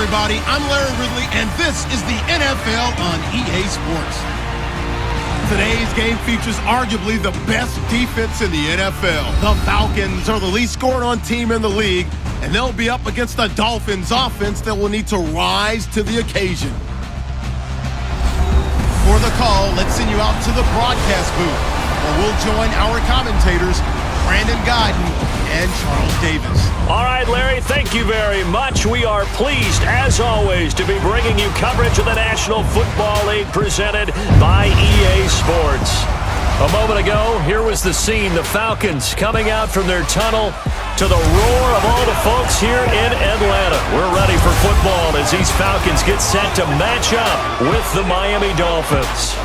everybody. I'm Larry Ridley, and this is the NFL on EA Sports. Today's game features arguably the best defense in the NFL. The Falcons are the least scored on team in the league, and they'll be up against the Dolphins offense that will need to rise to the occasion. For the call, let's send you out to the broadcast booth, where we'll join our commentators, Brandon Guyton and Charles Davis. All right, Larry, thank you very much. We are pleased, as always, to be bringing you coverage of the National Football League presented by EA Sports. A moment ago, here was the scene. The Falcons coming out from their tunnel to the roar of all the folks here in Atlanta. We're ready for football as these Falcons get set to match up with the Miami Dolphins.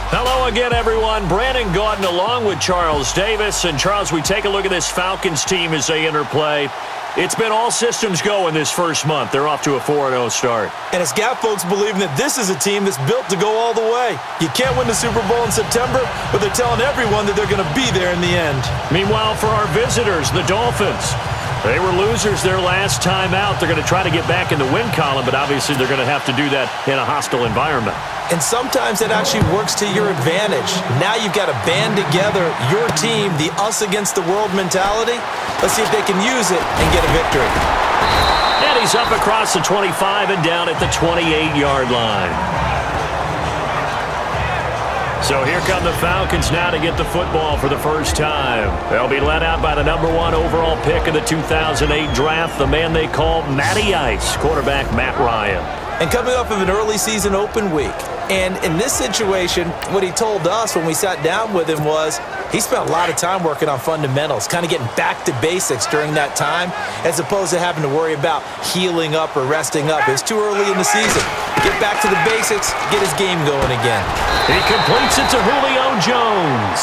Hello again, everyone. Brandon Gautin along with Charles Davis. And, Charles, we take a look at this Falcons team as they enter play. It's been all systems go in this first month. They're off to a 4-0 start. And it's got folks believing that this is a team that's built to go all the way. You can't win the Super Bowl in September, but they're telling everyone that they're going to be there in the end. Meanwhile, for our visitors, the Dolphins, they were losers their last time out. They're going to try to get back in the win column, but obviously they're going to have to do that in a hostile environment. And sometimes it actually works to your advantage. Now you've got to band together your team, the us against the world mentality. Let's see if they can use it and get a victory. And he's up across the 25 and down at the 28-yard line. So here come the Falcons now to get the football for the first time. They'll be led out by the number 1 overall pick of the 2008 draft, the man they call Matty Ice, quarterback Matt Ryan. And coming off of an early season open week. And in this situation, what he told us when we sat down with him was he spent a lot of time working on fundamentals, kind of getting back to basics during that time, as opposed to having to worry about healing up or resting up. It's too early in the season. Get back to the basics, get his game going again. He completes it to Julio Jones.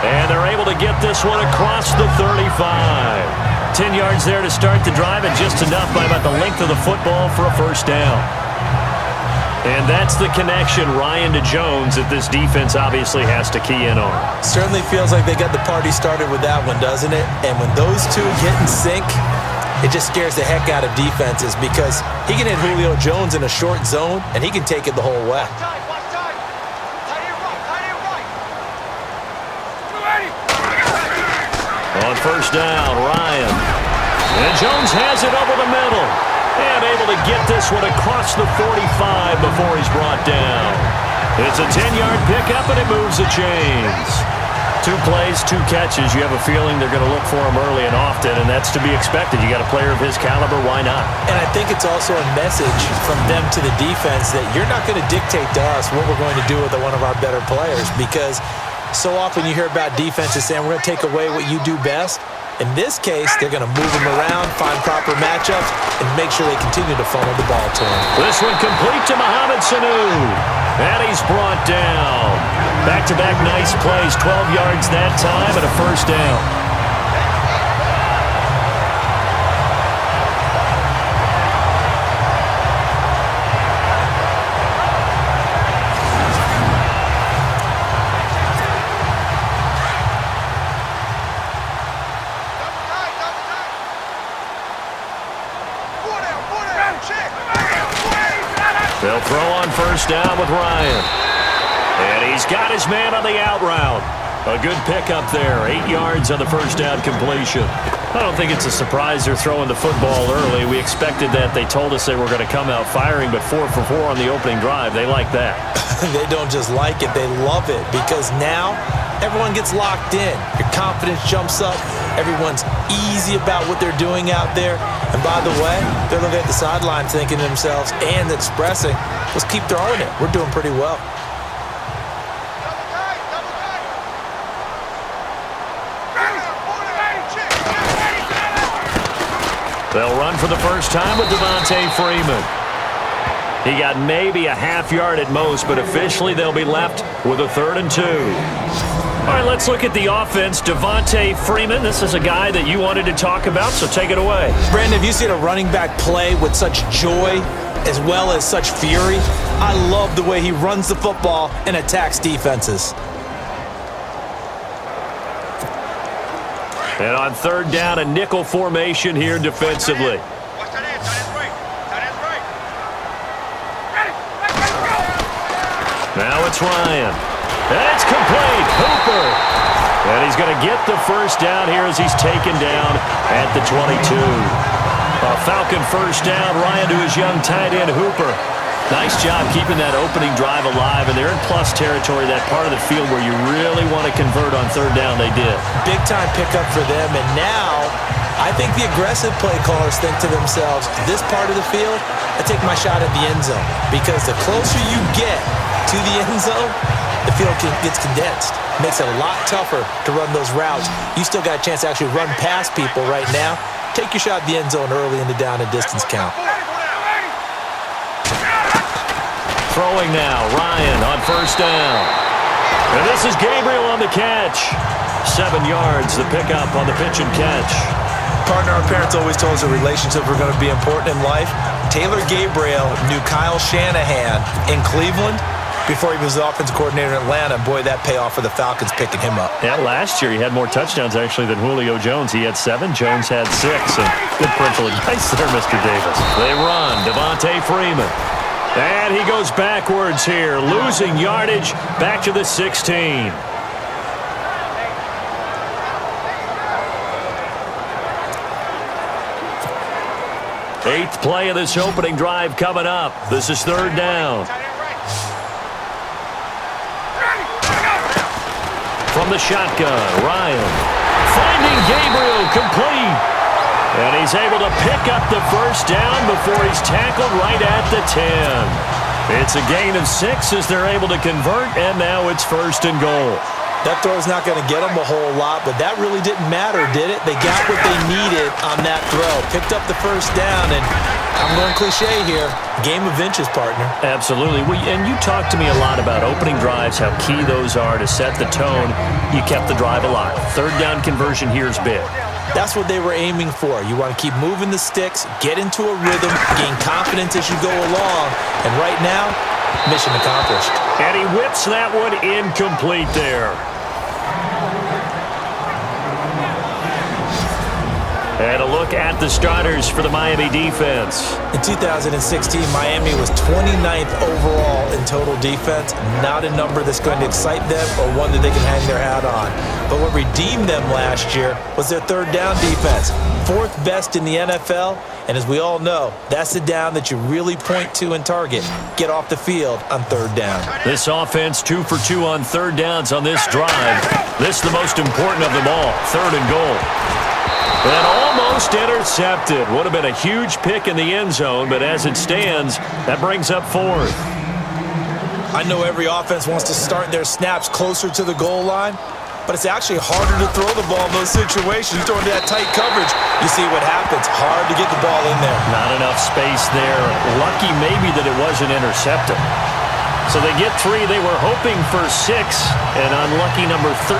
And they're able to get this one across the 35. 10 yards there to start the drive, and just enough by about the length of the football for a first down. And that's the connection, Ryan to Jones, that this defense obviously has to key in on. Certainly feels like they got the party started with that one, doesn't it? And when those two get in sync, it just scares the heck out of defenses because he can hit Julio Jones in a short zone, and he can take it the whole way. On first down, Ryan. And Jones has it over the middle. And able to get this one across the 45 before he's brought down. It's a 10-yard pickup, and it moves the chains. 2 plays, 2 catches. You have a feeling they're going to look for him early and often, and that's to be expected. You got a player of his caliber, why not? And I think it's also a message from them to the defense that you're not going to dictate to us what we're going to do with one of our better players, because so often you hear about defenses saying we're going to take away what you do best. In this case, they're going to move him around, find proper matchups, and make sure they continue to funnel the ball to him. This one complete to Mohamed Sanu. And he's brought down. Back-to-back nice plays, 12 yards that time, and a first down. They'll throw on first down with Ryan. And he's got his man on the out route. A good pickup there. 8 yards on the first down completion. I don't think it's a surprise they're throwing the football early. We expected that. They told us they were going to come out firing, but 4 for 4 on the opening drive. They like that. They don't just like it. They love it because now everyone gets locked in. Your confidence jumps up. Everyone's easy about what they're doing out there. And by the way, they're looking at the sideline thinking to themselves and expressing, let's keep throwing it. We're doing pretty well. They'll run for the first time with Devontae Freeman. He got maybe a half yard at most, but officially they'll be left with a 3rd and 2. All right, let's look at the offense. Devontae Freeman, this is a guy that you wanted to talk about, so take it away. Brandon, have you seen a running back play with such joy as well as such fury? I love the way he runs the football and attacks defenses. And on 3rd down, a nickel formation here defensively. Now it's Ryan. And it's complete. Hooper. And he's going to get the first down here as he's taken down at the 22. A Falcon first down. Ryan to his young tight end, Hooper. Nice job keeping that opening drive alive, and they're in plus territory, that part of the field where you really want to convert on third down. They did. Big-time pickup for them, and now I think the aggressive play callers think to themselves, this part of the field, I take my shot at the end zone, because the closer you get to the end zone, the field gets condensed. Makes it a lot tougher to run those routes. You still got a chance to actually run past people right now. Take your shot at the end zone early in the down and distance count. Throwing now, Ryan on first down. And this is Gabriel on the catch. 7 yards, the pickup on the pitch and catch. Partner, our parents always told us that relationships were going to be important in life. Taylor Gabriel knew Kyle Shanahan in Cleveland before he was the offensive coordinator in Atlanta. Boy, that payoff for the Falcons picking him up. Yeah, last year he had more touchdowns actually than Julio Jones. He had 7, Jones had 6. And good parental advice there, Mr. Davis. They run, Devontae Freeman. And he goes backwards here, losing yardage back to the 16. Eighth play of this opening drive coming up. This is third down. From the shotgun, Ryan finding Gabriel complete. And he's able to pick up the first down before he's tackled right at the 10. It's a gain of 6 as they're able to convert, and now it's first and goal. That throw's not going to get them a whole lot, but that really didn't matter, did it? They got what they needed on that throw. Picked up the first down, and I'm going cliche here. Game of inches, partner. Absolutely. And you talk to me a lot about opening drives, how key those are to set the tone. You kept the drive alive. Third down conversion here is big. That's what they were aiming for. You want to keep moving the sticks, get into a rhythm, gain confidence as you go along. And right now, mission accomplished. And he whips that one incomplete there. And a look at the starters for the Miami defense. In 2016, Miami was 29th overall in total defense. Not a number that's going to excite them or one that they can hang their hat on. But what redeemed them last year was their third down defense. 4th best in the NFL. And as we all know, that's the down that you really point to and target. Get off the field on third down. This offense 2 for 2 on third downs on this drive. This is the most important of them all. Third and goal. And almost intercepted. Would have been a huge pick in the end zone, but as it stands, that brings up 4th. I know every offense wants to start their snaps closer to the goal line, but it's actually harder to throw the ball in those situations. You throw into that tight coverage, you see what happens. Hard to get the ball in there. Not enough space there. Lucky maybe that it wasn't intercepted. So they get 3. They were hoping for 6. An unlucky number 13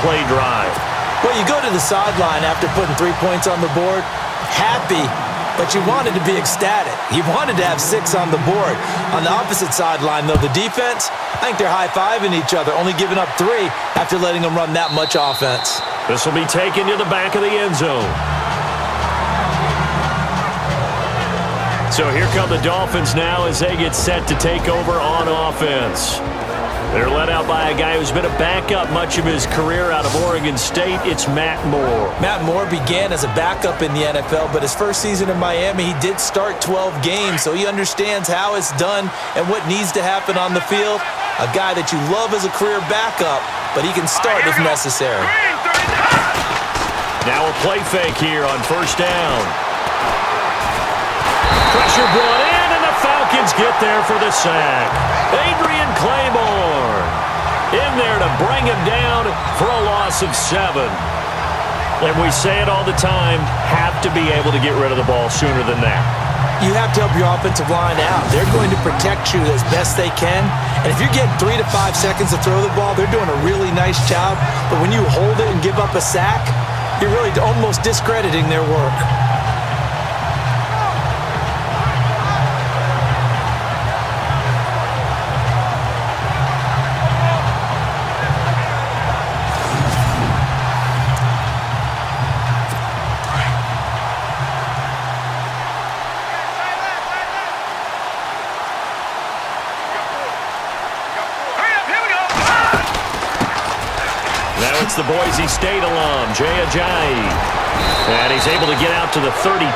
play drive. Well, you go to the sideline after putting 3 points on the board, happy, but you wanted to be ecstatic. You wanted to have 6 on the board. On the opposite sideline, though, the defense, I think they're high-fiving each other, only giving up 3 after letting them run that much offense. This will be taken to the back of the end zone. So here come the Dolphins now as they get set to take over on offense. They're led out by a guy who's been a backup much of his career out of Oregon State. It's Matt Moore. Matt Moore began as a backup in the NFL, but his first season in Miami, he did start 12 games, so he understands how it's done and what needs to happen on the field. A guy that you love as a career backup, but he can start if necessary. Now a play fake here on first down. Pressure brought in, and the Falcons get there for the sack. Adrian Claiborne in there to bring him down for a loss of 7. And we say it all the time, have to be able to get rid of the ball sooner than that. You have to help your offensive line out. They're going to protect you as best they can. And if you're getting 3 to 5 seconds to throw the ball, they're doing a really nice job. But when you hold it and give up a sack, you're really almost discrediting their work. It's the Boise State alum, Jay Ajayi. And he's able to get out to the 32,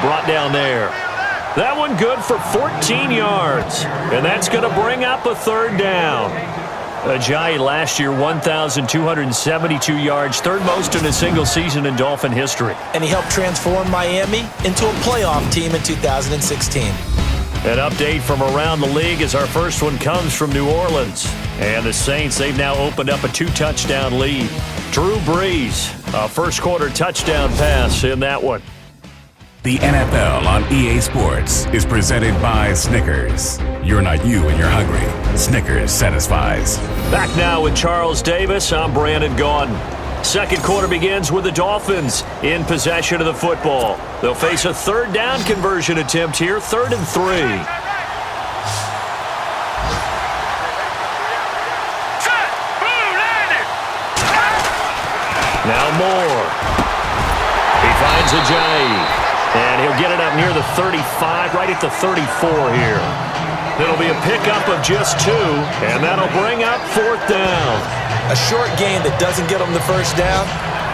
brought down there. That one good for 14 yards. And that's going to bring up a third down. Ajayi last year, 1,272 yards, third most in a single season in Dolphin history. And he helped transform Miami into a playoff team in 2016. An update from around the league as our first one comes from New Orleans. And the Saints, they've now opened up a 2-touchdown lead. Drew Brees, a first-quarter touchdown pass in that one. The NFL on EA Sports is presented by Snickers. You're not you when you're hungry. Snickers satisfies. Back now with Charles Davis. I'm Brandon Gaudin. Second quarter begins with the Dolphins in possession of the football. They'll face a third down conversion attempt here, 3rd and 3. Now Moore. He finds Ajayi. And he'll get it up near the 35, right at the 34 here. It'll be a pickup of just 2, and that'll bring up 4th down. A short gain that doesn't get them the first down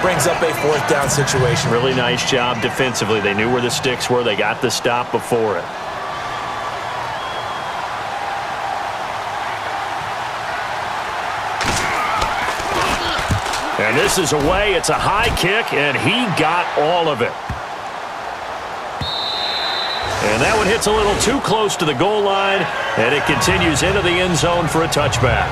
brings up a 4th down situation. Really nice job defensively. They knew where the sticks were. They got the stop before it. And this is away. It's a high kick, and he got all of it. And that one hits a little too close to the goal line, and it continues into the end zone for a touchback.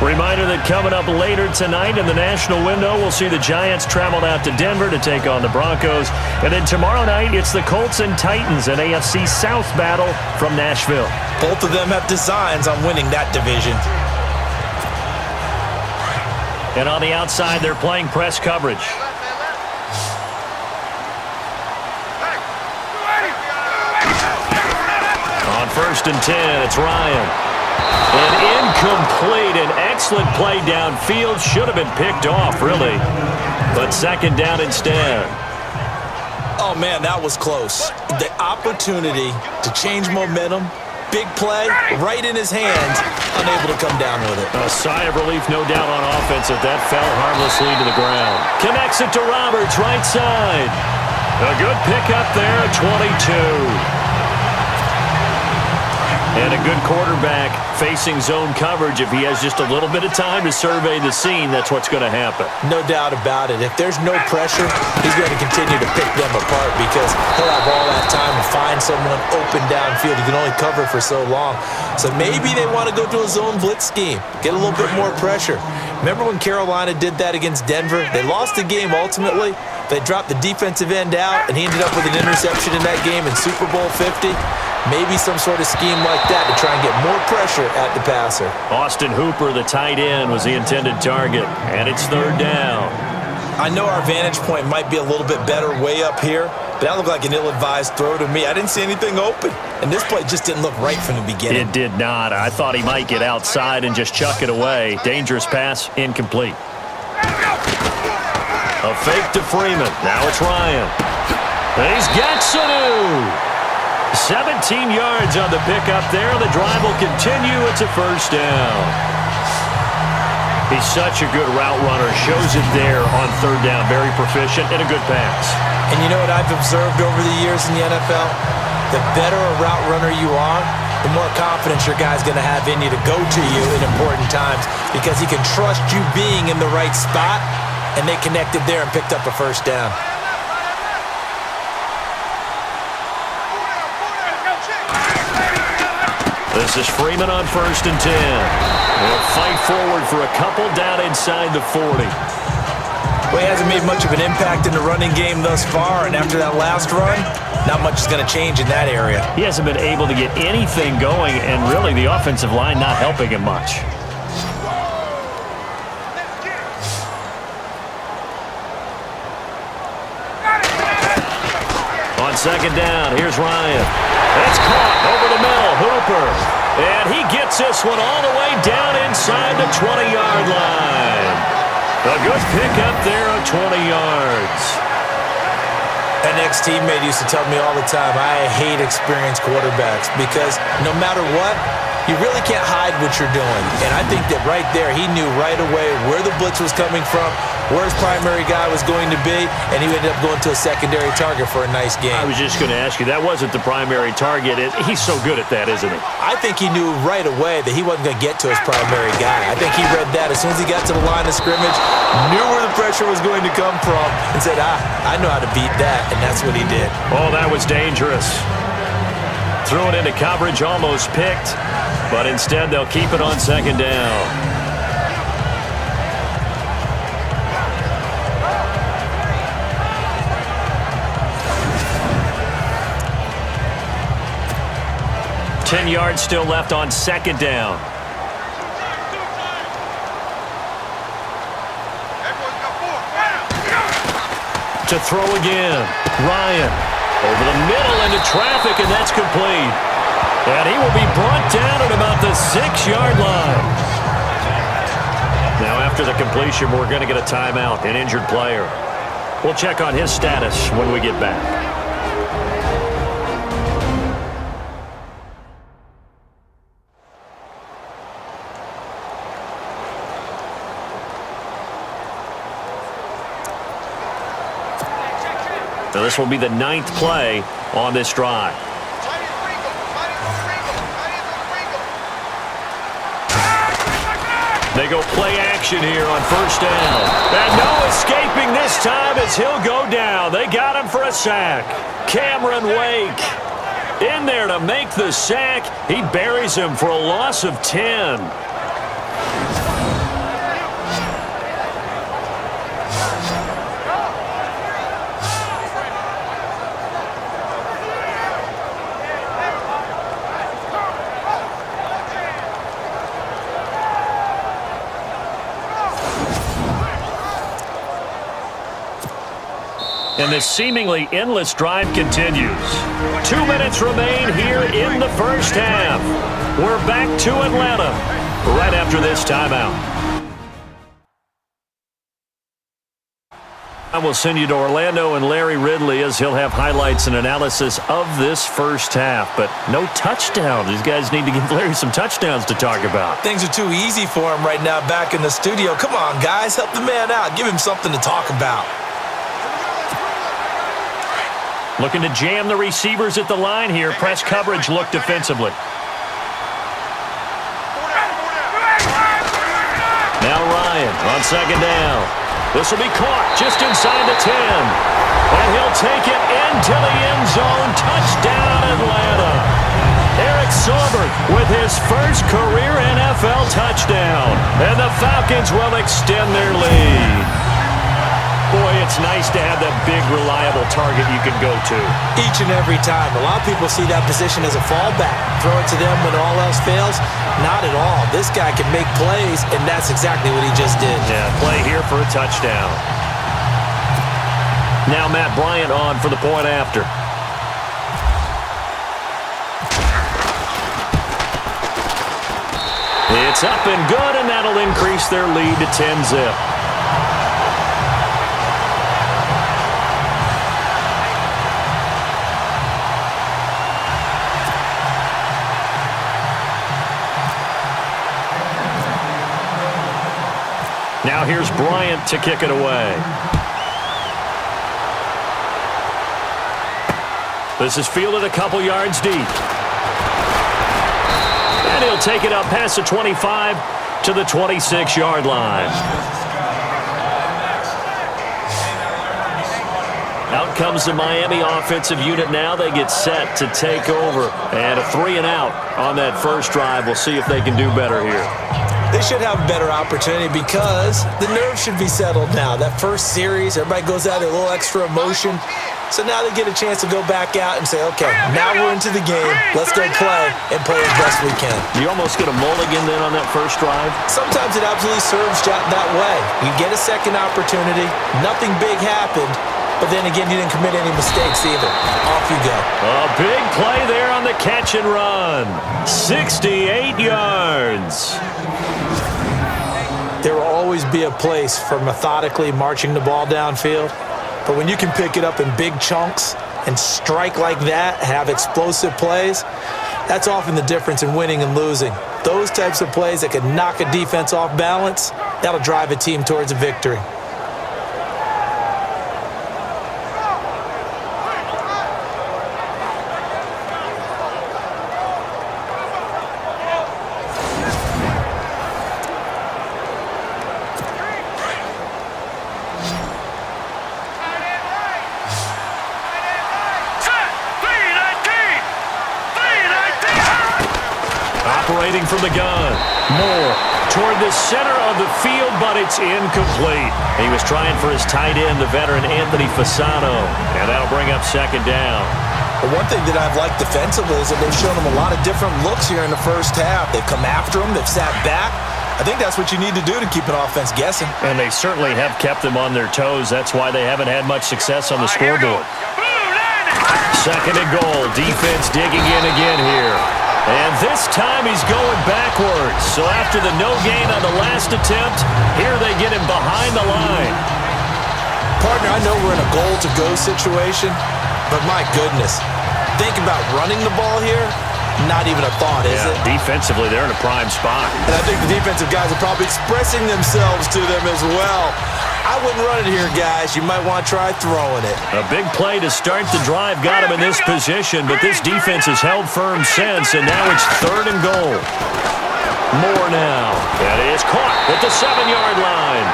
Reminder that coming up later tonight in the national window, we'll see the Giants travel out to Denver to take on the Broncos. And then tomorrow night, it's the Colts and Titans, an AFC South battle from Nashville. Both of them have designs on winning that division. And on the outside, they're playing press coverage. On 1st and 10, it's Ryan. An incomplete and excellent play downfield. Should have been picked off, really. But 2nd down instead. Oh, man, that was close. The opportunity to change momentum, big play, right in his hands, unable to come down with it. A sigh of relief, no doubt, on offense that fell harmlessly to the ground. Connects it to Roberts, right side. A good pickup there, 22. And a good quarterback facing zone coverage. If he has just a little bit of time to survey the scene, that's what's going to happen. No doubt about it. If there's no pressure, he's going to continue to pick them apart because he'll have all that time to find someone open downfield. He can only cover for so long. So maybe they want to go to a zone blitz scheme, get a little bit more pressure. Remember when Carolina did that against Denver? They lost the game ultimately. They dropped the defensive end out, and he ended up with an interception in that game in Super Bowl 50. Maybe some sort of scheme like that to try and get more pressure at the passer. Austin Hooper, the tight end, was the intended target, and it's 3rd down. I know our vantage point might be a little bit better way up here, but that looked like an ill-advised throw to me. I didn't see anything open, and this play just didn't look right from the beginning. It did not. I thought he might get outside and just chuck it away. Dangerous pass, incomplete. A fake to Freeman. Now it's Ryan. And he's got Sanu. 17 yards on the pickup there. The drive will continue. It's a 1st down. He's such a good route runner. Shows it there on 3rd down. Very proficient and a good pass. And you know what I've observed over the years in the NFL? The better a route runner you are, the more confidence your guy's going to have in you to go to you in important times because he can trust you being in the right spot, and they connected there and picked up a 1st down. This is Freeman on 1st and 10. He'll fight forward for a couple down inside the 40. Well, he hasn't made much of an impact in the running game thus far, and after that last run, not much is going to change in that area. He hasn't been able to get anything going, and really the offensive line not helping him much. On 2nd down, here's Ryan. It's caught over the middle, Hooper. And he gets this one all the way down inside the 20-yard line. A good pickup there of 20 yards. An ex-teammate used to tell me all the time, I hate experienced quarterbacks because no matter what, You really can't hide what you're doing. And I think that right there, he knew right away where the blitz was coming from, where his primary guy was going to be, and he ended up going to a secondary target for a nice game. I was just going to ask you, that wasn't the primary target. He's so good at that, isn't he? I think he knew right away that he wasn't going to get to his primary guy. I think he read that as soon as he got to the line of scrimmage, knew where the pressure was going to come from, and said, I know how to beat that, and that's what he did. Oh, that was dangerous. Threw it into coverage, almost picked, but instead they'll keep it on second down. Ten yards still left on second down. To throw again. Ryan over the middle into traffic, and that's complete. And he will be brought down at about the 6-yard line. Now after the completion, we're going to get a timeout, an injured player. We'll check on his status when we get back. So this will be the 9th play on this drive. They go play action here on first down. And no escaping this time as he'll go down. They got him for a sack. Cameron Wake in there to make the sack. He buries him for a loss of 10. And this seemingly endless drive continues. 2 minutes remain here in the first half. We're back to Atlanta right after this timeout. I will send you to Orlando and Larry Ridley as he'll have highlights and analysis of this first half. But no touchdown. These guys need to give Larry some touchdowns to talk about. Things are too easy for him right now back in the studio. Come on, guys. Help the man out. Give him something to talk about. Looking to jam the receivers at the line here. Press coverage look defensively. Now Ryan on second down. This will be caught just inside the 10. And he'll take it into the end zone. Touchdown, Atlanta. Eric Saubert with his first career NFL touchdown. And the Falcons will extend their lead. Boy, it's nice to have that big, reliable target you can go to. Each and every time. A lot of people see that position as a fallback. Throw it to them when all else fails. Not at all. This guy can make plays, and that's exactly what he just did. Yeah, play here for a touchdown. Now Matt Bryant on for the point after. It's up and good, and that'll increase their lead to 10-zip. Now here's Bryant to kick it away. This is fielded a couple yards deep. And he'll take it up past the 25 to the 26-yard line. Out comes the Miami offensive unit now. They get set to take over. And a 3-and-out on that first drive. We'll see if they can do better here. They should have a better opportunity because the nerves should be settled now. That first series, everybody goes out there, a little extra emotion. So now they get a chance to go back out and say, okay, now we're into the game. Let's go play and play as best we can. You almost get a mulligan then on that first drive? Sometimes it absolutely serves that way. You get a second opportunity. Nothing big happened. But then again, you didn't commit any mistakes either. Off you go. A big play there on the catch and run. 68 yards. There will always be a place for methodically marching the ball downfield. But when you can pick it up in big chunks and strike like that, have explosive plays, That's often the difference in winning and losing. Those types of plays that can knock a defense off balance, that'll drive a team towards a victory. Operating from the gun. Moore toward the center of the field, but it's incomplete. He was trying for his tight end, the veteran Anthony Fasano, and that'll bring up second down. But one thing that I've liked defensively is that they've shown him a lot of different looks here in the first half. They've come after him. They've sat back. I think that's what you need to do to keep an offense guessing. And they certainly have kept them on their toes. That's why they haven't had much success on the scoreboard. Second and goal. Defense digging in again here. And this time he's going backwards. So after the no gain on the last attempt, here they get him behind the line. Partner, I know we're in a goal-to-go situation, but my goodness, think about running the ball here. Not even a thought, is it? Defensively, they're in a prime spot. And I think the defensive guys are probably expressing themselves to them as well. I wouldn't run it here, guys. You might want to try throwing it. A big play to start the drive got him in this position, but this defense has held firm since, and now it's third and goal. Moore now. That is caught at the 7-yard line.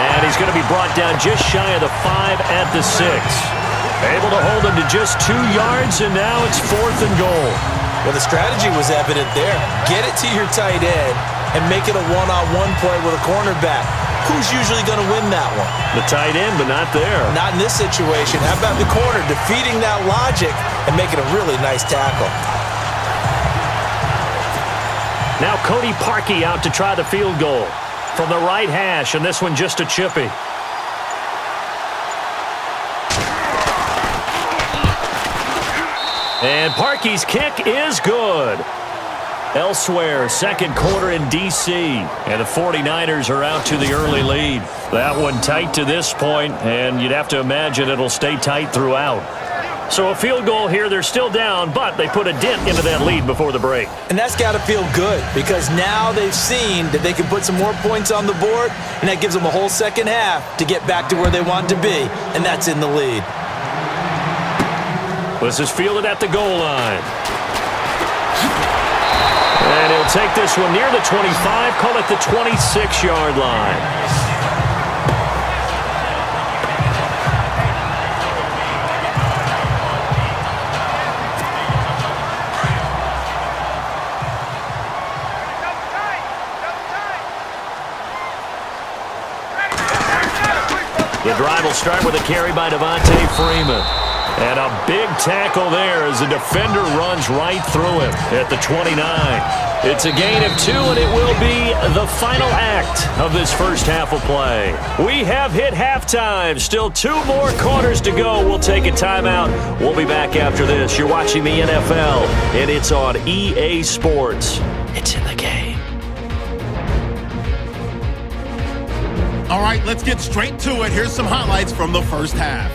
And he's going to be brought down just shy of the 5 at the 6. Able to hold him to just 2 yards, and now it's fourth and goal. Well, the strategy was evident there. Get it to your tight end and make it a one-on-one play with a cornerback. Who's usually going to win that one? The tight end, but not there. Not in this situation. How about the corner defeating that logic and making a really nice tackle? Now Cody Parkey out to try the field goal from the right hash, and this one just a chippy. And Parkey's kick is good. Elsewhere, second quarter in D.C., and the 49ers are out to the early lead. That one tight to this point, and you'd have to imagine it'll stay tight throughout. So a field goal here, they're still down, but they put a dent into that lead before the break. And that's got to feel good, because now they've seen that they can put some more points on the board, and that gives them a whole second half to get back to where they want to be, and that's in the lead. This is fielded at the goal line. And he'll take this one near the 25, call it the 26-yard line. The drive will start with a carry by Devontae Freeman. And a big tackle there as the defender runs right through him at the 29. It's a gain of 2, and it will be the final act of this first half of play. We have hit halftime. Still 2 more quarters to go. We'll take a timeout. We'll be back after this. You're watching the NFL, and it's on EA Sports. It's in the game. All right, let's get straight to it. Here's some highlights from the first half.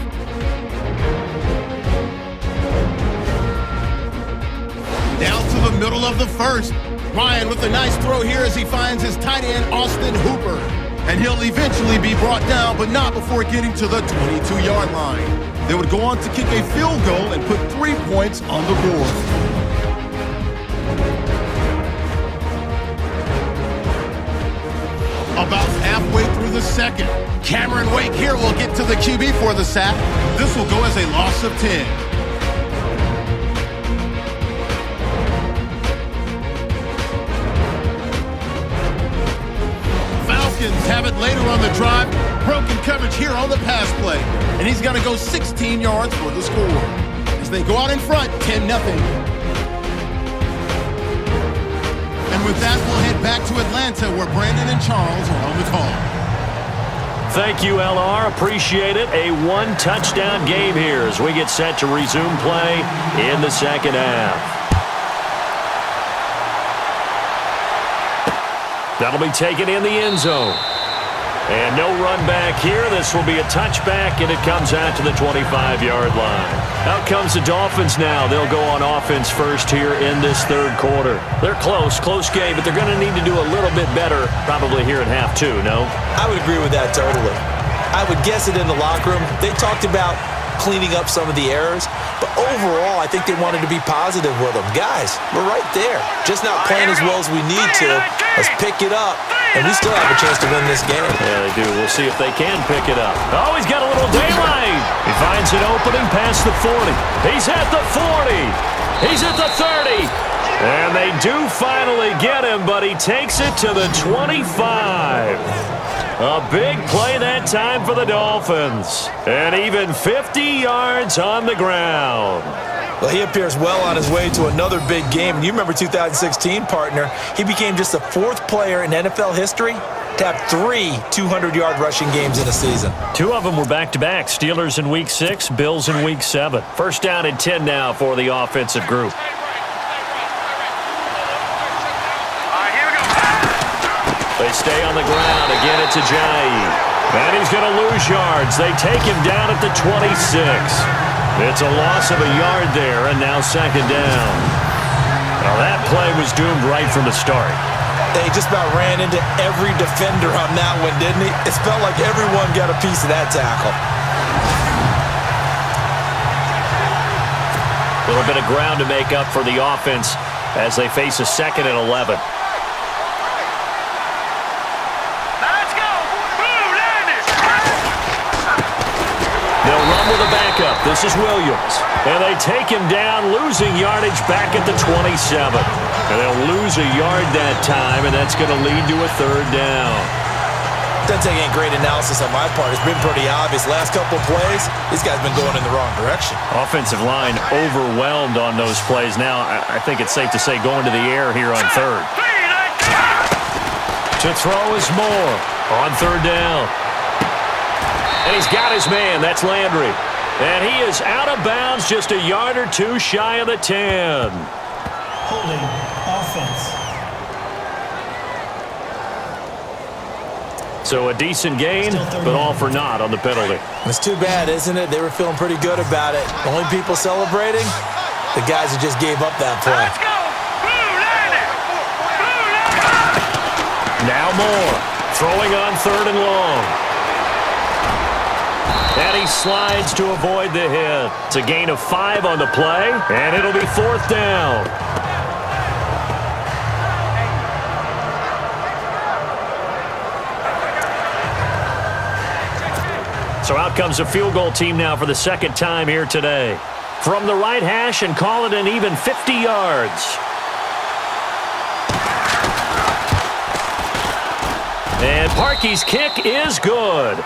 Down to the middle of the first. Ryan with a nice throw here as he finds his tight end, Austin Hooper. And he'll eventually be brought down, but not before getting to the 22-yard line. They would go on to kick a field goal and put 3 points on the board. About halfway through the second. Cameron Wake here will get to the QB for the sack. This will go as a loss of 10. Have it later on the drive. Broken coverage here on the pass play. And he's going to go 16 yards for the score. As they go out in front, 10-0. And with that, we'll head back to Atlanta where Brandon and Charles are on the call. Thank you, LR. Appreciate it. A 1-touchdown game here as we get set to resume play in the second half. That'll be taken in the end zone. And no run back here. This will be a touchback, and it comes out to the 25-yard line. Out comes the Dolphins now. They'll go on offense first here in this third quarter. They're close game, but they're going to need to do a little bit better probably here in half two, no? I would agree with that totally. I would guess it in the locker room. They talked about cleaning up some of the errors, but overall, I think they wanted to be positive with them. Guys, we're right there. Just not playing as well as we need to. Let's pick it up, and we still have a chance to win this game. Yeah, they do. We'll see if they can pick it up. Oh, he's got a little daylight. He finds an opening past the 40. He's at the 40. He's at the 30. And they do finally get him, but he takes it to the 25. A big play that time for the Dolphins. And even 50 yards on the ground. Well, he appears well on his way to another big game. And you remember 2016, partner. He became just the 4th player in NFL history to have 3 200-yard rushing games in a season. 2 of them were back-to-back. Steelers in Week 6, Bills in Week 7. First down and 10 now for the offensive group. They stay on the ground. Again, it's Ajayi. And he's going to lose yards. They take him down at the 26. It's a loss of a yard there, and now second down. Well, that play was doomed right from the start. He just about ran into every defender on that one, didn't he? It felt like everyone got a piece of that tackle. A little bit of ground to make up for the offense as they face a 2nd and 11. They'll run with a backup. This is Williams. And they take him down, losing yardage back at the 27. And they'll lose a yard that time, and that's going to lead to a third down. Doesn't take any great analysis on my part. It's been pretty obvious. Last couple of plays, these guys have been going in the wrong direction. Offensive line overwhelmed on those plays. Now, I think it's safe to say going to the air here on third. To throw is Moore on third down. And he's got his man. That's Landry. And he is out of bounds just a yard or 2 shy of the 10. Holding offense. So a decent gain, but all for naught on the penalty. It's too bad, isn't it? They were feeling pretty good about it. The only people celebrating, the guys who just gave up that play. Now Moore, throwing on third and long. And he slides to avoid the hit. It's a gain of 5 on the play, and it'll be 4th down. So out comes a field goal team now for the 2nd time here today. From the right hash and call it an even 50 yards. And Parkey's kick is good.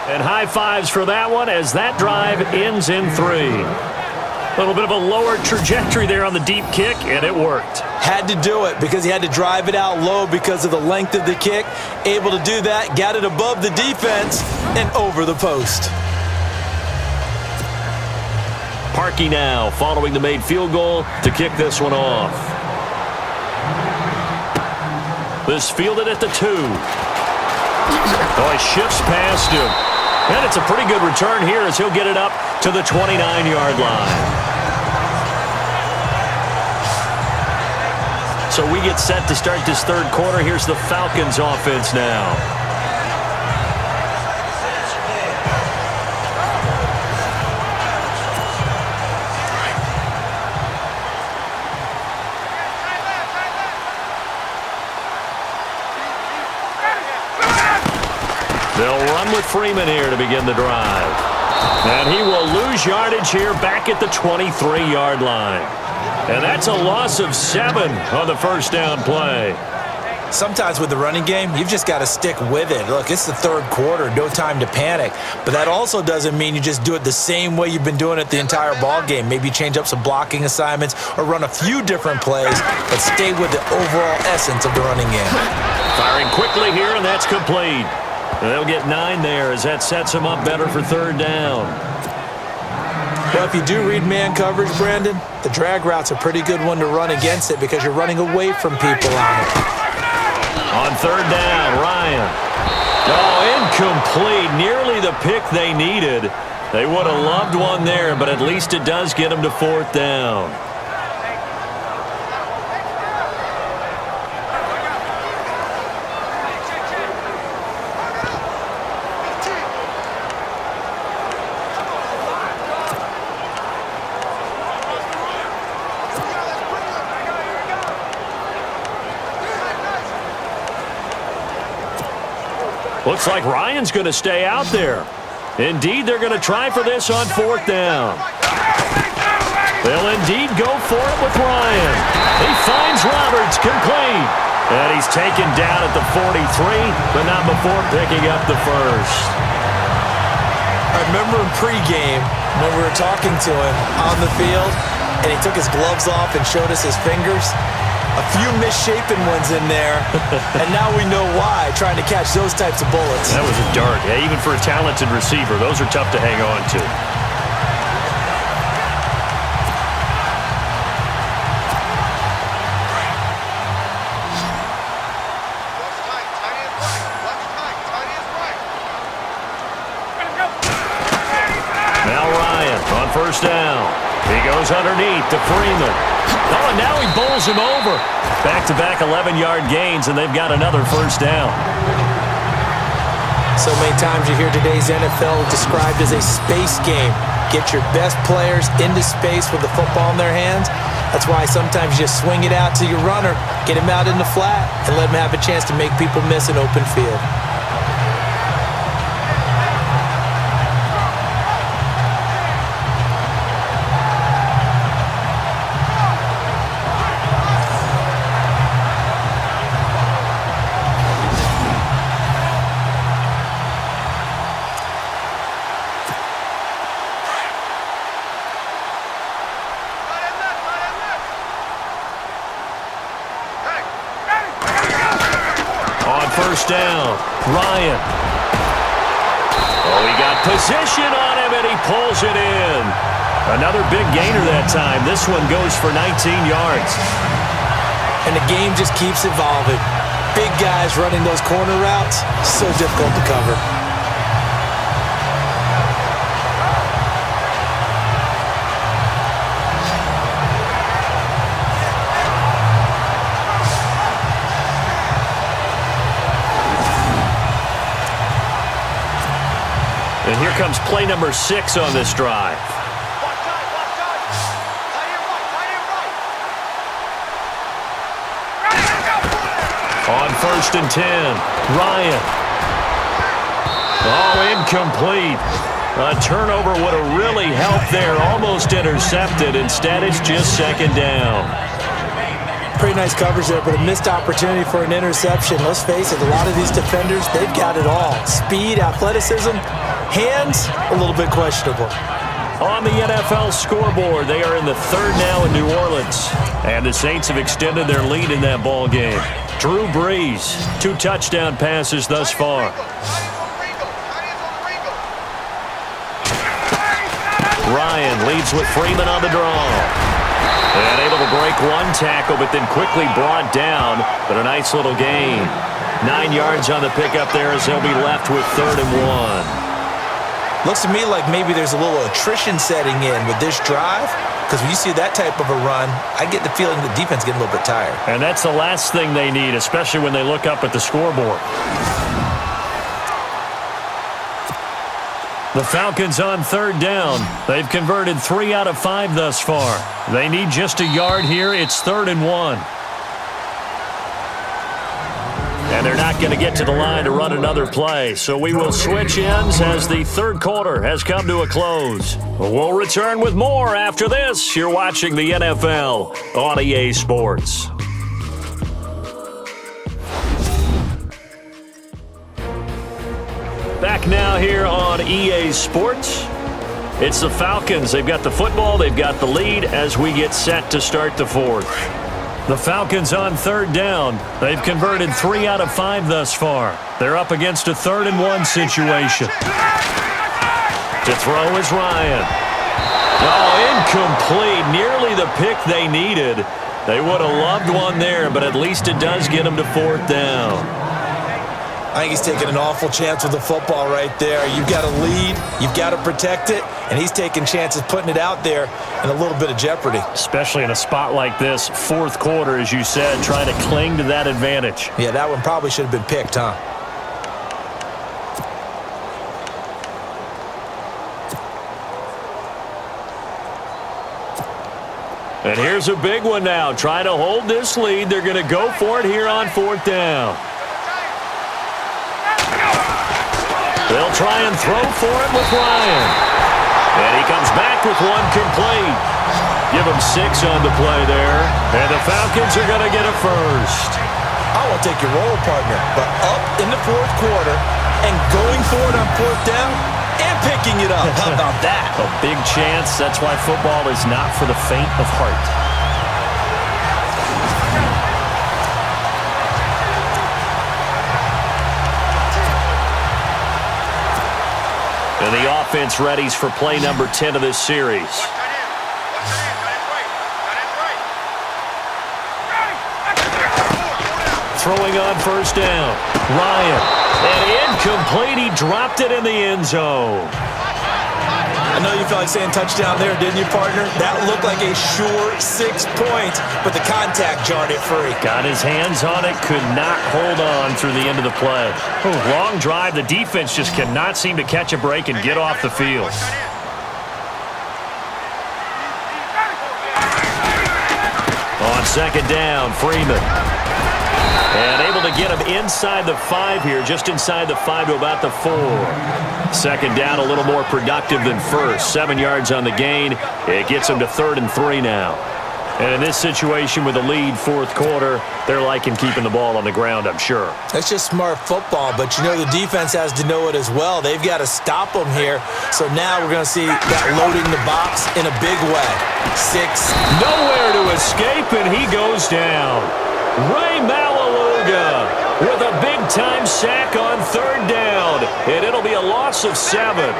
And high fives for that one as that drive ends in 3. A little bit of a lower trajectory there on the deep kick, and it worked. Had to do it because he had to drive it out low because of the length of the kick. Able to do that, got it above the defense and over the post. Parkey now following the made field goal to kick this one off. This fielded at the 2. Oh, he shifts past him. And it's a pretty good return here as he'll get it up to the 29-yard line. So we get set to start this third quarter. Here's the Falcons offense now. They'll run with Freeman here to begin the drive. And he will lose yardage here back at the 23-yard line. And that's a loss of 7 on the first down play. Sometimes with the running game, you've just got to stick with it. Look, it's the third quarter, no time to panic. But that also doesn't mean you just do it the same way you've been doing it the entire ball game. Maybe change up some blocking assignments or run a few different plays, but stay with the overall essence of the running game. Firing quickly here, and that's complete. They'll get 9 there as that sets them up better for third down. Well, if you do read man coverage, Brandon, the drag route's a pretty good one to run against it because you're running away from people on it. On third down, Ryan. Oh, incomplete. Nearly the pick they needed. They would have loved one there, but at least it does get them to 4th down. Looks like Ryan's going to stay out there. Indeed, they're going to try for this on 4th down. They'll indeed go for it with Ryan. He finds Roberts complete. And he's taken down at the 43, but not before picking up the first. I remember in pregame when we were talking to him on the field, and he took his gloves off and showed us his fingers. A few misshapen ones in there, and now we know why, trying to catch those types of bullets. That was a dart. Yeah, even for a talented receiver, those are tough to hang on to. Now Ryan on 1st down. He goes underneath to Freeman. Oh, and now he bowls him over. Back-to-back 11-yard gains, and they've got another 1st down. So many times you hear today's NFL described as a space game. Get your best players into space with the football in their hands. That's why sometimes you just swing it out to your runner, get him out in the flat, and let him have a chance to make people miss an open field. Down. Ryan. Oh, he got position on him, and he pulls it in. Another big gainer that time. This one goes for 19 yards. And the game just keeps evolving. Big guys running those corner routes, so difficult to cover. And here comes play number 6 on this drive. On 1st and 10, Ryan. Oh, incomplete. A turnover would have really helped there. Almost intercepted. Instead, it's just 2nd down. Pretty nice coverage there, but a missed opportunity for an interception. Let's face it, a lot of these defenders, they've got it all. Speed, athleticism, hands, a little bit questionable. On the NFL scoreboard, they are in the 3rd now in New Orleans. And the Saints have extended their lead in that ball game. Drew Brees, 2 touchdown passes thus far. Ryan leads with Freeman on the draw. And able to break one tackle, but then quickly brought down. But a nice little gain. 9 yards on the pickup there as they'll be left with 3rd and 1. Looks to me like maybe there's a little attrition setting in with this drive. Because when you see that type of a run, I get the feeling the defense getting a little bit tired. And that's the last thing they need, especially when they look up at the scoreboard. The Falcons on 3rd down. They've converted 3 out of 5 thus far. They need just a yard here. It's 3rd and 1. And they're not going to get to the line to run another play. So we will switch ends as the 3rd quarter has come to a close. We'll return with more after this. You're watching the NFL on EA Sports. Back now here on EA Sports. It's the Falcons. They've got the football. They've got the lead as we get set to start the 4th. The Falcons on 3rd down. They've converted 3 out of 5 thus far. They're up against a 3rd and 1 situation. To throw is Ryan. Oh, incomplete. Nearly the pick they needed. They would have loved one there, but at least it does get them to 4th down. I think he's taking an awful chance with the football right there. You've got to lead, you've got to protect it, and he's taking chances putting it out there in a little bit of jeopardy. Especially in a spot like this, fourth quarter, as you said, trying to cling to that advantage. Yeah, that one probably should have been picked, huh? And here's a big one now. Trying to hold this lead. They're going to go for it here on fourth down. They'll try and throw for it with Ryan. And he comes back with one complete. Give him 6 on the play there. And the Falcons are going to get a first. I won't take your role, partner, but up in the fourth quarter and going for it on fourth down and picking it up. How about that? A big chance. That's why football is not for the faint of heart. And the offense readies for play number 10 of this series. Throwing on first down. Ryan. And incomplete. He dropped it in the end zone. I know you felt like saying touchdown there, didn't you, partner? That looked like a sure 6 points, but the contact jarred it free. Got his hands on it, could not hold on through the end of the play. Long drive. The defense just cannot seem to catch a break and get off the field. On second down, Freeman. And able to get him inside the 5 here, just inside the 5 to about the 4. Second down, a little more productive than first. 7 yards on the gain. It gets him to 3rd and 3 now. And in this situation with a lead fourth quarter, they're liking keeping the ball on the ground, I'm sure. That's just smart football, but you know the defense has to know it as well. They've got to stop them here. So now we're going to see that loading the box in a big way. 6. Nowhere to escape, and he goes down. Ray Malaluga with a big-time sack on 3rd down, and it'll be a loss of 7.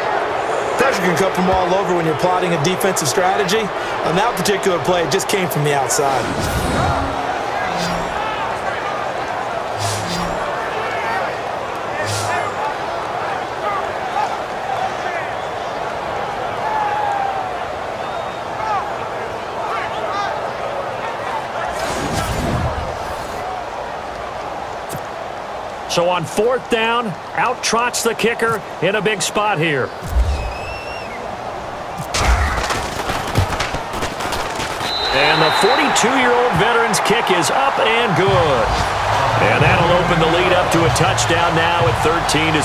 Pressure can come from all over when you're plotting a defensive strategy. On that particular play, it just came from the outside. So on 4th down, out trots the kicker in a big spot here. And the 42-year-old veteran's kick is up and good. And that'll open the lead up to a touchdown now at 13-6.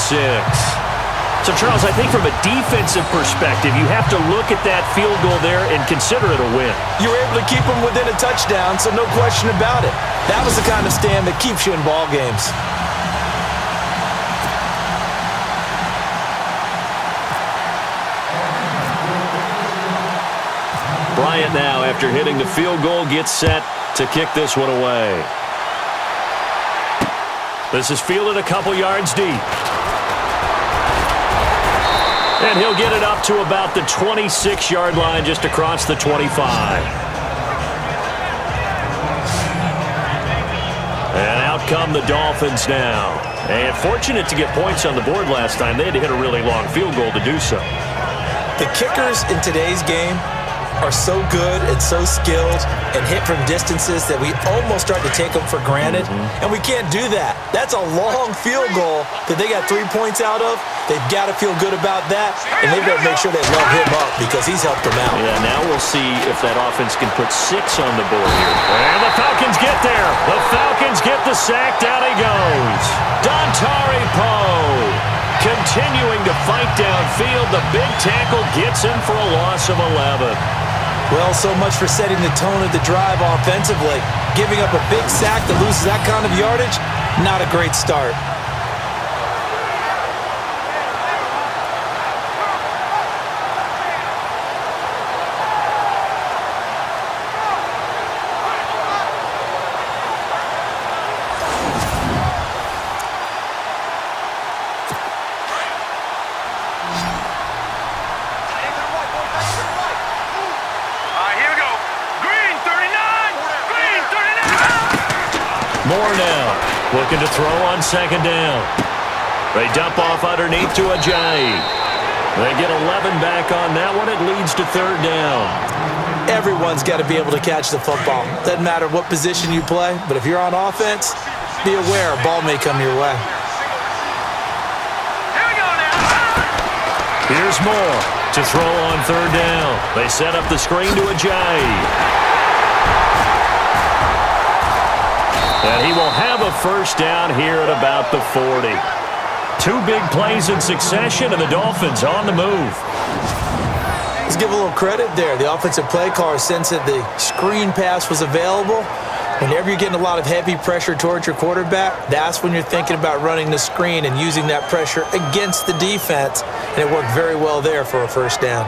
So, Charles, I think from a defensive perspective, you have to look at that field goal there and consider it a win. You were able to keep them within a touchdown, so no question about it. That was the kind of stand that keeps you in ball games. Bryant now, after hitting the field goal, gets set to kick this one away. This is fielded a couple yards deep. And he'll get it up to about the 26-yard line, just across the 25. And out come the Dolphins now. And fortunate to get points on the board last time. They had to hit a really long field goal to do so. The kickers in today's game are so good and so skilled and hit from distances that we almost start to take them for granted, and we can't do that. That's a long field goal that they got 3 points out of. They've got to feel good about that, and they've got to make sure they love him up because he's helped them out. Yeah, now we'll see if that offense can put 6 on the board here. And the Falcons get there. The Falcons get the sack. Down he goes. Dontari Poe continuing to fight downfield. The big tackle gets him for a loss of 11. Well, so much for setting the tone of the drive offensively. Giving up a big sack that loses that kind of yardage, not a great start. Moore now looking to throw on second down. They dump off underneath to Ajayi. They get 11 back on that one. It leads to third down. Everyone's got to be able to catch the football. Doesn't matter what position you play, but if you're on offense, be aware a ball may come your way. Here's Moore to throw on third down. They set up the screen to Ajayi. And he will have a first down here at about the 40. Two big plays in succession, and the Dolphins on the move. Let's give a little credit there. The offensive play caller sensed that the screen pass was available. Whenever you're getting a lot of heavy pressure towards your quarterback, that's when you're thinking about running the screen and using that pressure against the defense. And it worked very well there for a first down.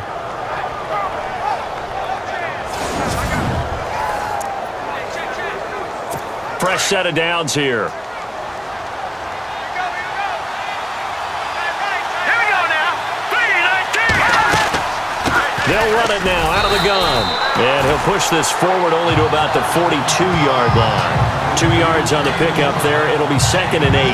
Fresh set of downs here. They'll run it now out of the gun. And he'll push this forward only to about the 42-yard line. 2 yards on the pickup there. It'll be 2nd and 8.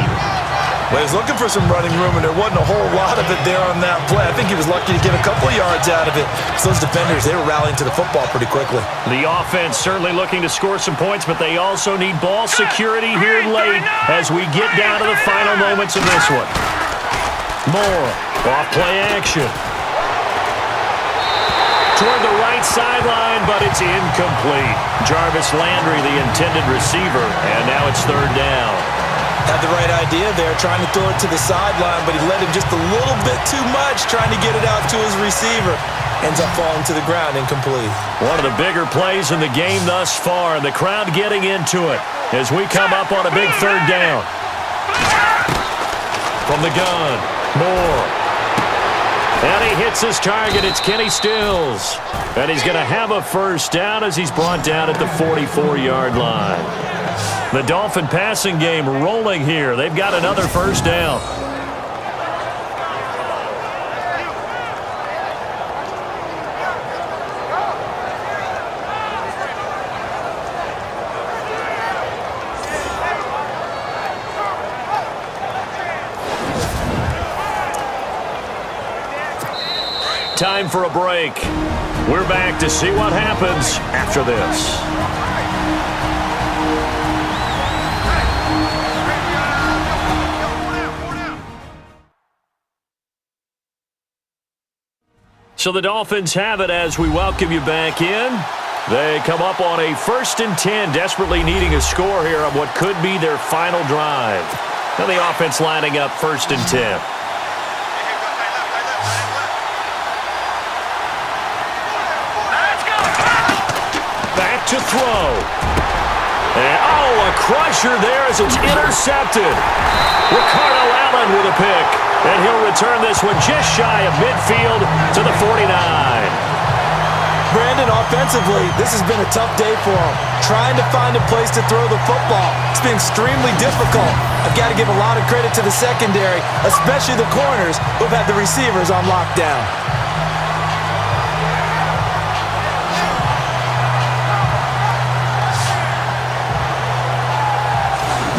Well, he was looking for some running room, and there wasn't a whole lot of it there on that play. I think he was lucky to get a couple of yards out of it. So those defenders, they were rallying to the football pretty quickly. The offense certainly looking to score some points, but they also need ball security here late as we get down to the final moments of this one. Moore, off play action. Toward the right sideline, but it's incomplete. Jarvis Landry, the intended receiver, and now it's third down. Had the right idea there, trying to throw it to the sideline, but he led him just a little bit too much, trying to get it out to his receiver. Ends up falling to the ground, incomplete. One of the bigger plays in the game thus far, and the crowd getting into it as we come up on a big third down. From the gun, Moore. And he hits his target. It's Kenny Stills. And he's going to have a first down as he's brought down at the 44-yard line. The Dolphin passing game rolling here. They've got another first down. Time for a break. We're back to see what happens after this. So the Dolphins have it as we welcome you back in. They come up on a 1st and 10, desperately needing a score here on what could be their final drive. Now the offense lining up 1st and 10. Back to throw. And, a crusher there as it's intercepted. Ricardo Allen with a pick. And he'll return this one just shy of midfield to the 49. Brandon, offensively, this has been a tough day for him. Trying to find a place to throw the football. It's been extremely difficult. I've got to give a lot of credit to the secondary, especially the corners who've had the receivers on lockdown.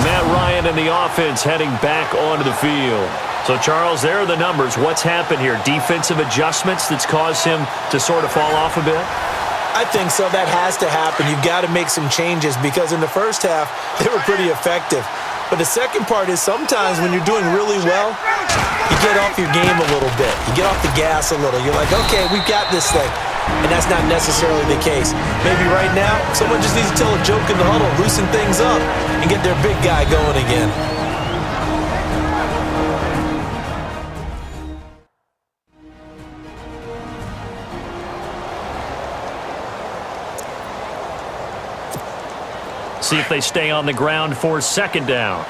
Matt Ryan and the offense heading back onto the field. So, Charles, there are the numbers. What's happened here? Defensive adjustments that's caused him to sort of fall off a bit? I think so. That has to happen. You've got to make some changes because in the first half, they were pretty effective. But the second part is sometimes when you're doing really well, you get off your game a little bit. You get off the gas a little. You're like, okay, we've got this thing. And that's not necessarily the case. Maybe right now, someone just needs to tell a joke in the huddle, loosen things up, and get their big guy going again. See if they stay on the ground for 2nd down.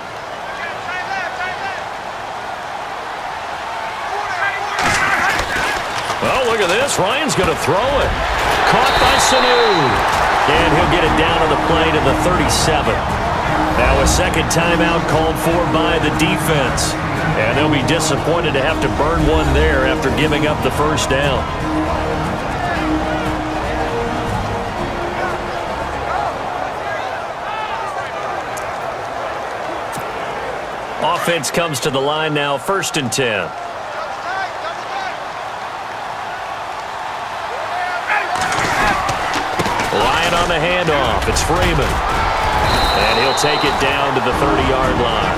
Well, look at this. Ryan's going to throw it. Caught by Sanu. And he'll get it down on the play to the 37. Now a second timeout called for by the defense. And they'll be disappointed to have to burn one there after giving up the first down. offense comes to the line now, 1st and 10. Ryan on the handoff. It's Freeman. And he'll take it down to the 30-yard line.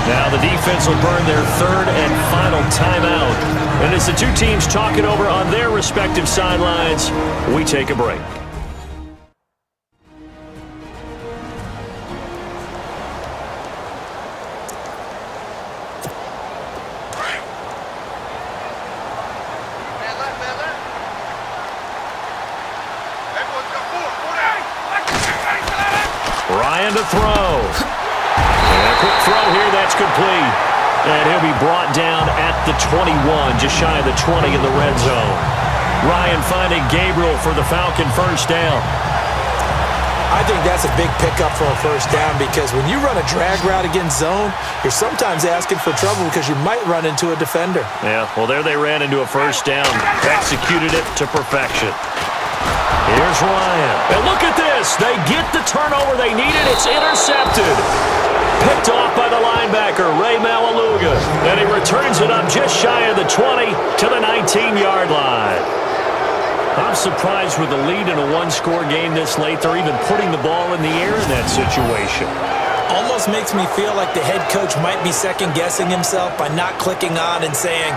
Now the defense will burn their 3rd and final timeout. And as the two teams talk it over on their respective sidelines, we take a break. Ryan to throw. And a quick throw here, that's complete. And he'll be brought down at the 21, just shy of the 20 in the red zone. Ryan finding Gabriel for the Falcon first down. I think that's a big pickup for a first down because when you run a drag route against zone, you're sometimes asking for trouble because you might run into a defender. Yeah, well, there they ran into a first down. Executed it to perfection. Here's Ryan. And look at this. They get the turnover they needed. It's intercepted. Picked off by the linebacker, Ray Malaluga. And he returns it up just shy of the 20 to the 19-yard line. I'm surprised with the lead in a one-score game this late, they're even putting the ball in the air in that situation. Almost makes me feel like the head coach might be second-guessing himself by not clicking on and saying,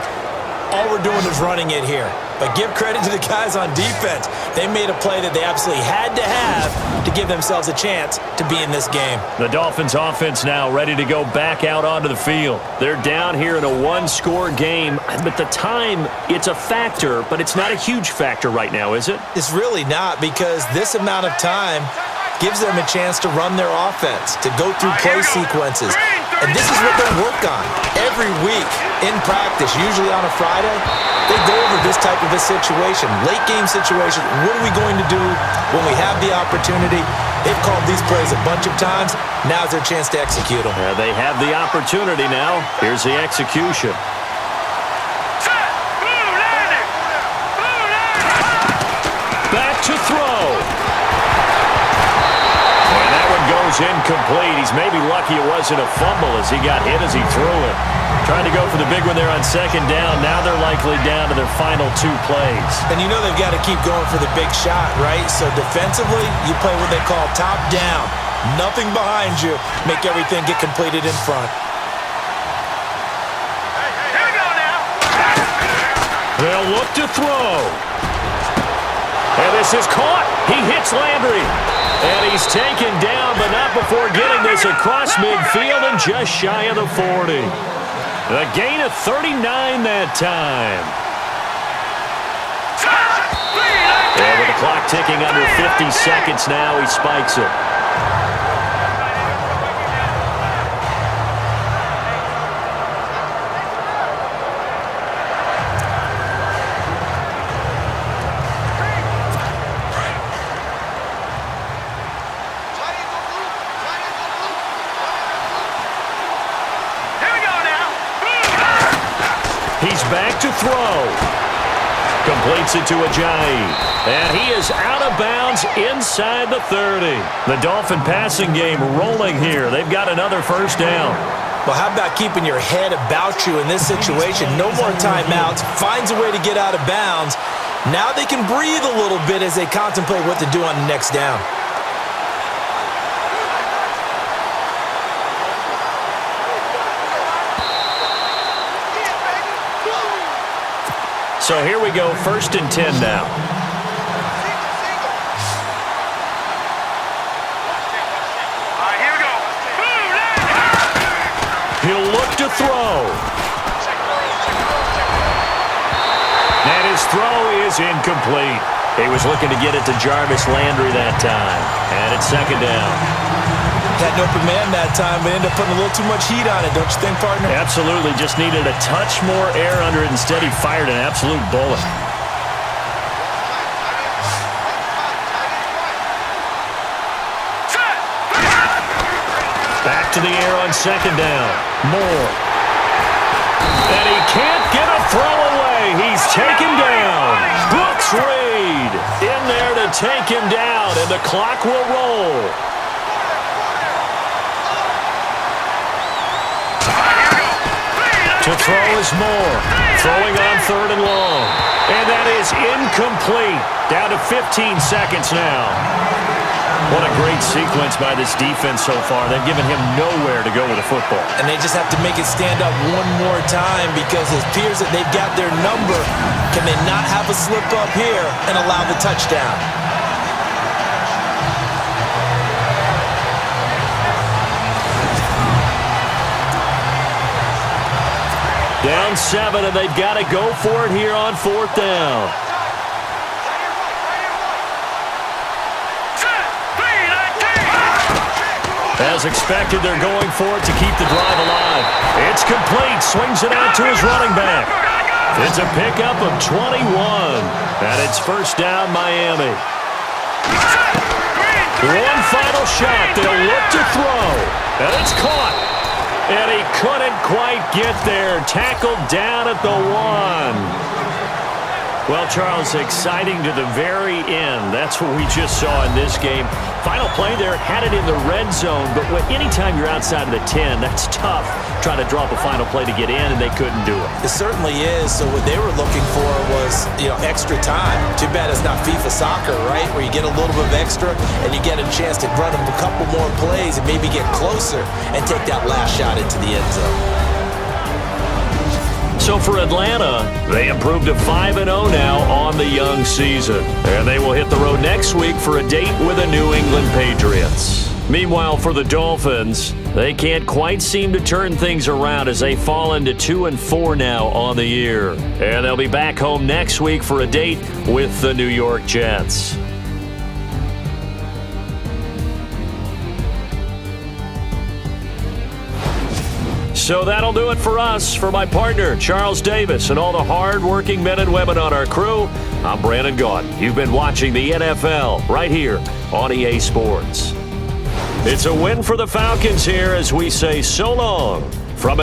all we're doing is running it here. But give credit to the guys on defense. They made a play that they absolutely had to have to give themselves a chance to be in this game. The Dolphins offense now ready to go back out onto the field. They're down here in a one-score game. But the time, it's a factor, but it's not a huge factor right now, is it? It's really not because this amount of time gives them a chance to run their offense, to go through play sequences. And this is what they work on every week in practice, usually on a Friday. They go over this type of a situation, late game situation. What are we going to do when we have the opportunity? They've called these plays a bunch of times. Now's their chance to execute them. They have the opportunity now. Here's the execution. Back to throw. And that one goes incomplete. He's maybe lucky it wasn't a fumble as he got hit as he threw it. Trying to go for the big one there on second down. Now they're likely down to their final 2 plays. And you know they've got to keep going for the big shot, right? So defensively, you play what they call top down. Nothing behind you. Make everything get completed in front. Here we go now. They'll look to throw. And this is caught. He hits Landry. And he's taken down, but not before getting this across midfield and just shy of the 40. A gain of 39 that time. And with the clock ticking under 50 seconds now, he spikes it. He's back to throw. Completes it to Ajayi. And he is out of bounds inside the 30. The Dolphin passing game rolling here. They've got another first down. Well, how about keeping your head about you in this situation? No more timeouts. Finds a way to get out of bounds. Now they can breathe a little bit as they contemplate what to do on the next down. So here we go, 1st and 10 now. Here we go. He'll look to throw. And his throw is incomplete. He was looking to get it to Jarvis Landry that time. And it's 2nd down. Had an open man that time, but ended up putting a little too much heat on it, don't you think, partner? Absolutely. Just needed a touch more air under it. Instead, he fired an absolute bullet. Back to the air on 2nd down. Moore. And he can't get a throw away. He's taken down. Brooks Reed in there to take him down, and the clock will roll. To throw is Moore. Throwing on 3rd and long. And that is incomplete. Down to 15 seconds now. What a great sequence by this defense so far. They've given him nowhere to go with the football. And they just have to make it stand up one more time because it appears that they've got their number. Can they not have a slip up here and allow the touchdown? Down 7, and they've got to go for it here on 4th down. As expected, they're going for it to keep the drive alive. It's complete. Swings it out to his running back. It's a pickup of 21. And it's 1st down, Miami. One final shot. They'll look to throw. And it's caught. And he couldn't quite get there. Tackled down at the 1. Well, Charles, exciting to the very end. That's what we just saw in this game. Final play there, had it in the red zone, but anytime you're outside of the 10, that's tough trying to drop a final play to get in, and they couldn't do it. It certainly is. So what they were looking for was, extra time. Too bad it's not FIFA soccer, right, where you get a little bit of extra and you get a chance to run a couple more plays and maybe get closer and take that last shot into the end zone. So for Atlanta, they improved to 5-0 now on the young season. And they will hit the road next week for a date with the New England Patriots. Meanwhile, for the Dolphins, they can't quite seem to turn things around as they fall into 2-4 now on the year. And they'll be back home next week for a date with the New York Jets. So that'll do it for us. For my partner, Charles Davis, and all the hard-working men and women on our crew, I'm Brandon Gaudin. You've been watching the NFL right here on EA Sports. It's a win for the Falcons here as we say so long from